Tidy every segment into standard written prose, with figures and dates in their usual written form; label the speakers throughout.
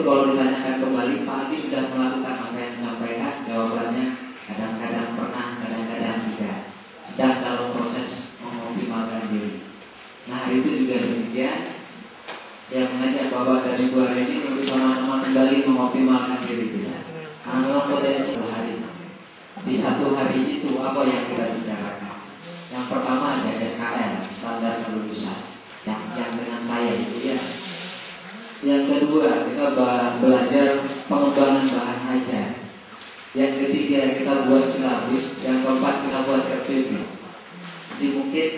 Speaker 1: kalau ditanyakan kembali, Pak Adi sudah melakukan apa yang disampaikan? Jawabannya kadang-kadang pernah, kadang-kadang tidak. Sedang dalam proses mengoptimalkan diri. Nah, itu juga demikian. Yang mengajak Bapak dan Ibu hari ini untuk sama-sama kembali mengoptimalkan diri kita. Karena memang potensi hari. Di satu hari itu apa yang kita bicarakan? Yang pertama ada SKL, standar kelulusan. Yang dengan saya itu ya. Yang kedua kita belajar pengembangan bahan ajar. Yang ketiga kita buat silabus. Yang keempat kita buat RPP. Jadi mungkin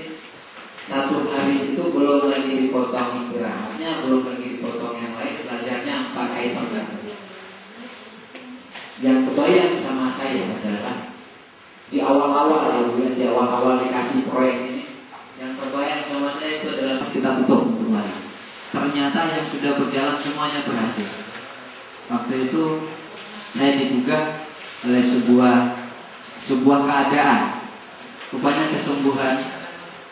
Speaker 1: satu hari itu belum lagi dipotong istirahatnya, belum lagi dipotong yang lain, belajarnya 4 item. Yang kebayang sama saya adalah di awal-awal dikasih proyek ini, yang terbayang sama saya itu adalah kita tutup kembali. Ternyata yang sudah berjalan semuanya berhasil. Waktu itu saya digugah oleh sebuah keadaan. Rupanya kesembuhan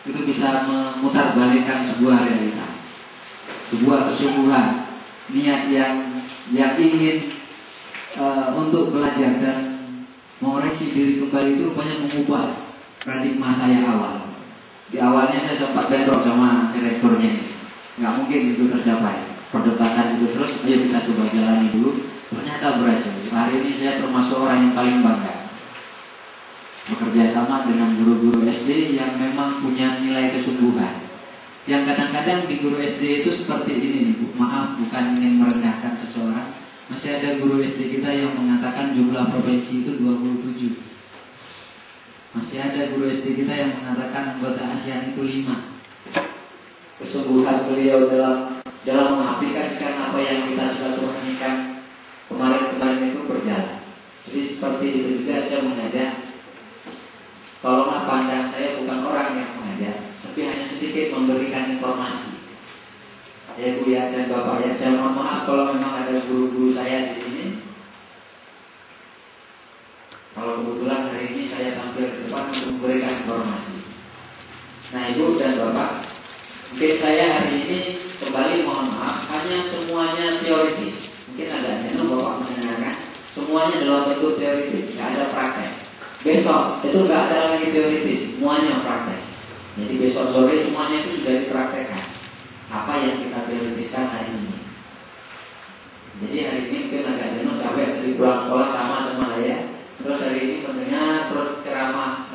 Speaker 1: itu bisa memutarbalikkan sebuah realita, sebuah kesembuhan, niat yang ingin untuk belajar dan mengoreksi diri kembali itu rupanya mengubah paradigma saya awal. Di awalnya saya sempat bentrok sama direkturnya, nggak mungkin itu tercapai. Perdebatan itu terus, ayo kita coba jalani dulu. Ternyata berhasil. Hari ini saya termasuk orang yang paling bangga bekerja sama dengan guru-guru SD yang memang punya nilai kesungguhan. Yang kadang-kadang di guru SD itu seperti ini nih, Bu. Maaf, bukan ingin merendahkan seseorang. Masih ada guru SD kita yang mengatakan jumlah provinsi itu 27. Masih ada guru SD kita yang mengatakan anggota ASEAN itu 5. Kesungguhan beliau dalam mengaplikasikan apa yang kita silaturahmikan kemarin itu berjalan. Jadi seperti itu juga saya mengajak. Kalau pandang saya bukan orang yang mengajar, tapi hanya sedikit memberikan informasi. Ya Bu ya dan Bapak ya, saya mohon maaf kalau memang ada guru-guru saya di sini. Kalau kebetulan hari ini saya tampil ke depan untuk memberikan informasi. Nah Ibu dan Bapak, mungkin saya hari ini kembali mohon maaf, hanya semuanya teoritis. Mungkin agak jenuh Bapak mendengarkan. Semuanya dalam bentuk teoritis, tidak ada praktek. Besok itu nggak ada lagi teoritis, semuanya praktek. Jadi besok sore semuanya itu sudah dipraktekkan. Apa yang kita teoritiskan hari ini. Jadi hari ini mungkin agak jenuh, capek dari pulang sekolah sama saya. Terus hari ini mendengar terus ceramah